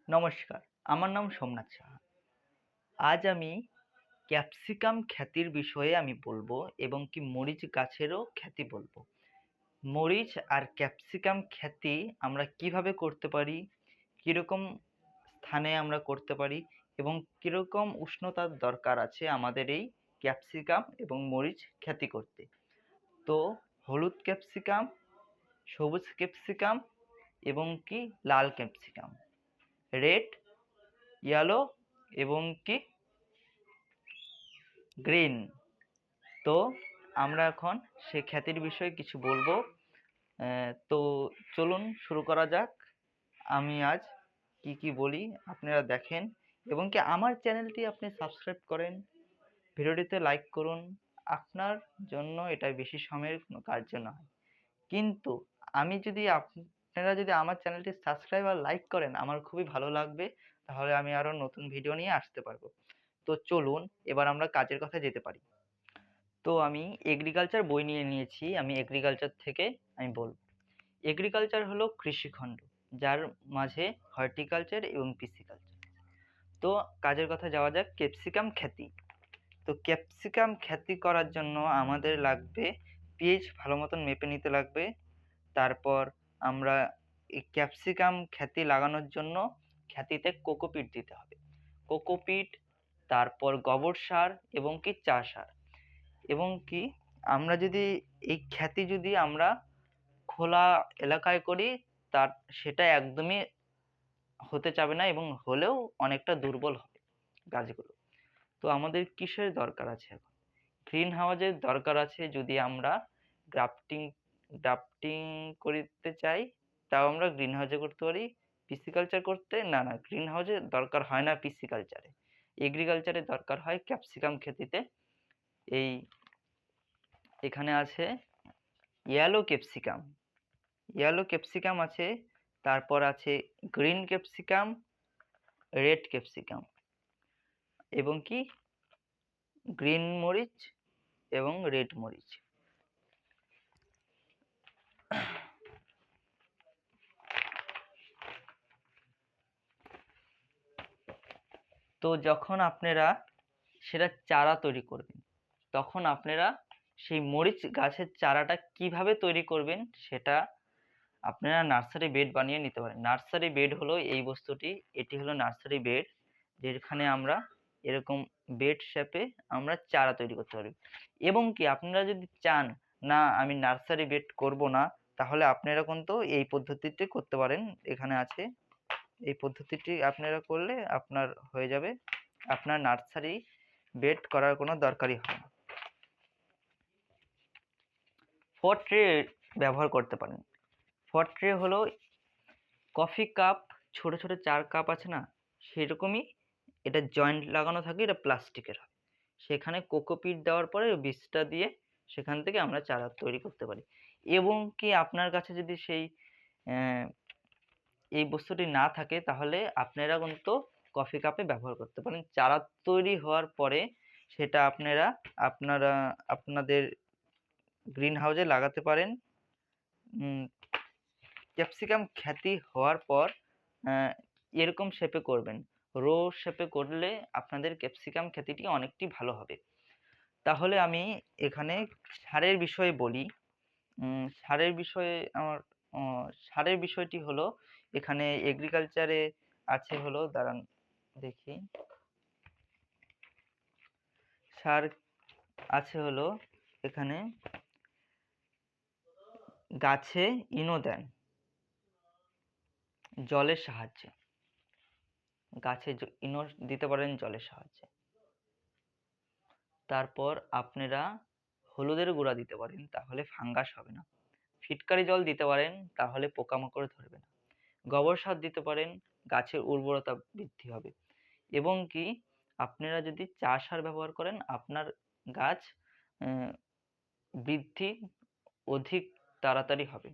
নমস্কার, আমার নাম সোমনাথ সাহা। আজ আমি ক্যাপসিকাম খ্যাতির বিষয়ে বলবো এবং কি মরিচ গাছেরও খ্যাতি বলবো। মরিচ আর ক্যাপসিকাম খ্যাতি আমরা কিভাবে করতে পারি, কিরকম স্থানে আমরা করতে পারি এবং কিরকম উষ্ণতার দরকার আছে আমাদের এই ক্যাপসিকাম এবং মরিচ খ্যাতি করতে। তো হলুদ ক্যাপসিকাম, সবুজ ক্যাপসিকাম এবং কি লাল ক্যাপসিকাম, রেড, ইয়েলো এবং কি গ্রিন। তো আমরা এখন সে খ্যাতির বিষয়ে কিছু বলবো। তো চলুন শুরু করা যাক। আমি আজ কি কি বলি আপনারা দেখেন এবং কি আমার চ্যানেলটি আপনি সাবস্ক্রাইব করেন, ভিডিওটিতে লাইক করুন। আপনার জন্য এটা বেশি সময়ের কোনো কার্য নয়, কিন্তু আপনারা যদি আমার চ্যানেলটি সাবস্ক্রাইব আর লাইক করেন আমার খুবই ভালো লাগবে, তাহলে আমি আরো নতুন ভিডিও নিয়ে আসতে পারবো। তো চলুন এবার আমরা কাজের কথা যেতে পারি। তো আমি এগ্রিকালচার বই নিয়েছি, আমি এগ্রিকালচার থেকে বলবো। এগ্রিকালচার হলো কৃষিখণ্ড, যার মাঝে হর্টিকালচার এবং পিসিকালচার। তো কাজের কথা যাওয়া যাক। ক্যাপসিকাম খ্যাতি। তো ক্যাপসিকাম খ্যাতি করার জন্য আমাদের লাগবে পিএইচ ভালো মতন মেপে নিতে লাগবে। তারপর আমরা এই ক্যাপসিকাম খ্যাতি লাগানোর জন্য খ্যাতিতে কোকোপিট দিতে হবে। কোকোপিট, তারপর গোবর সার এবং কি চা সার। এবং কি আমরা যদি এই খ্যাতি যদি আমরা খোলা এলাকায় করি, তার সেটা একদমই হতে চাবে না এবং হলেও অনেকটা দুর্বল হবে গাছগুলো। তো আমাদের কিসের দরকার আছে এখন? গ্রিন হাউসের দরকার আছে। যদি আমরা গ্রাফটিং গ্রাফটিং করতে চাই, তাও আমরা গ্রিন হাউসে করতে পারি। পিসিকালচার করতে না, গ্রিন হাউসের দরকার হয় না পিসিকালচারে। এগ্রিকালচারে দরকার হয় ক্যাপসিকাম খেতিতে। এই এখানে আছে ইয়েলো ক্যাপসিকাম, ইয়েলো ক্যাপসিকাম আছে, তারপর আছে গ্রিন ক্যাপসিকাম, রেড ক্যাপসিকাম এবং কি গ্রিন মরিচ এবং রেড মরিচ। তো যখন আপনারা সেটা চারা তৈরি করবেন, তখন আপনারা সেই মরিচ গাছের চারাটা কিভাবে তৈরি করবেন সেটা আপনারা নার্সারি বেড বানিয়ে নিতে পারেন। নার্সারি বেড হলো এই বস্তুটি, এটি হলো নার্সারি বেড, যেখানে আমরা এরকম বেড শেপে আমরা চারা তৈরি করতে পারি। এবং কি আপনারা যদি চান না আমি নার্সারি বেড করব না, তাহলে আপনারা কিন্তু এই পদ্ধতিটি করতে পারেন। এখানে আছে, এই পদ্ধতিটি আপনারা করলে আপনার হয়ে যাবে, আপনার নার্সারি বেড করার কোনো দরকারই হয় না। ফর ট্রে ব্যবহার করতে পারেন। ফর ট্রে হলো কফি কাপ, ছোট ছোট 4 কাপ আছে না, সেরকমই এটা জয়েন্ট লাগানো থাকে, এটা প্লাস্টিকের হয়। সেখানে কোকোপিট দেওয়ার পরে বীজটা দিয়ে সেখান থেকে আমরা চারা তৈরি করতে পারি। এবং কি আপনার কাছে যদি সেই এই বস্তুটি না থাকে, তাহলে আপনারা কিন্তু কফি কাপে ব্যবহার করতে পারেন। চারা তৈরি হওয়ার পরে সেটা আপনারা আপনাদের গ্রিন হাউসে লাগাতে পারেন। ক্যাপসিকাম খ্যাতি হওয়ার পর এরকম শেপে করবেন, রো শেপে করলে আপনাদের ক্যাপসিকাম খ্যাতিটি অনেকটি ভালো হবে। তাহলে আমি এখানে সারের বিষয়ে বলি। সারের বিষয়ে সারের বিষয়টি হলো, এখানে এগ্রিকালচারে আছে হলো, দাঁড়ান দেখি, সার আছে হলো এখানে গাছে ইনো দেন জলের সাহায্যে, গাছে ইনো দিতে পারেন জলের সাহায্যে। তারপর আপনারা হলুদের গুঁড়া দিতে পারেন, তাহলে ফাঙ্গাস হবে না। ফিটকারি জল দিতে পারেন, তাহলে পোকামাকড় ধরবে না। গোবর সার দিতে পারেন, গাছের উর্বরতা বৃদ্ধি হবে। এবং কি আপনারা যদি চা সার ব্যবহার করেন, আপনার গাছ বৃদ্ধি অধিক তাড়াতাড়ি হবে।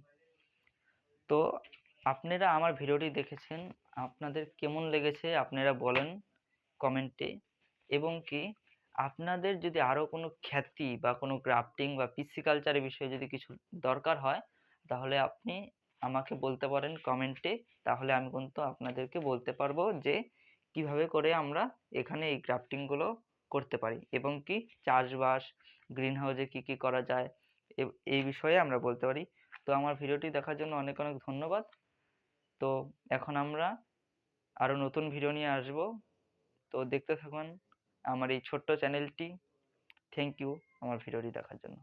তো আপনারা আমার ভিডিওটি দেখেছেন, আপনাদের কেমন লেগেছে আপনারা বলেন কমেন্টে। এবং কি আপনাদের যদি আরো কোনো খ্যাতি বা কোনো গ্রাফটিং বা পিসিকালচারের বিষয়ে যদি কিছু দরকার হয়, তাহলে আপনি আমাকে বলতে পারেন কমেন্টে, তাহলে আমি কিন্তু আপনাদেরকে বলতে পারবো যে কিভাবে করে আমরা এখানে এই গ্রাফটিংগুলো করতে পারি এবং কি চাষবাস গ্রিন হাউসে কী কী করা যায় এই বিষয়ে আমরা বলতে পারি। তো আমার ভিডিওটি দেখার জন্য অনেক অনেক ধন্যবাদ। তো এখন আমরা আরও নতুন ভিডিও নিয়ে আসবো, তো দেখতে থাকুন আমার এই ছোট্ট চ্যানেলটি। থ্যাংক ইউ আমার ভিডিওটি দেখার জন্য।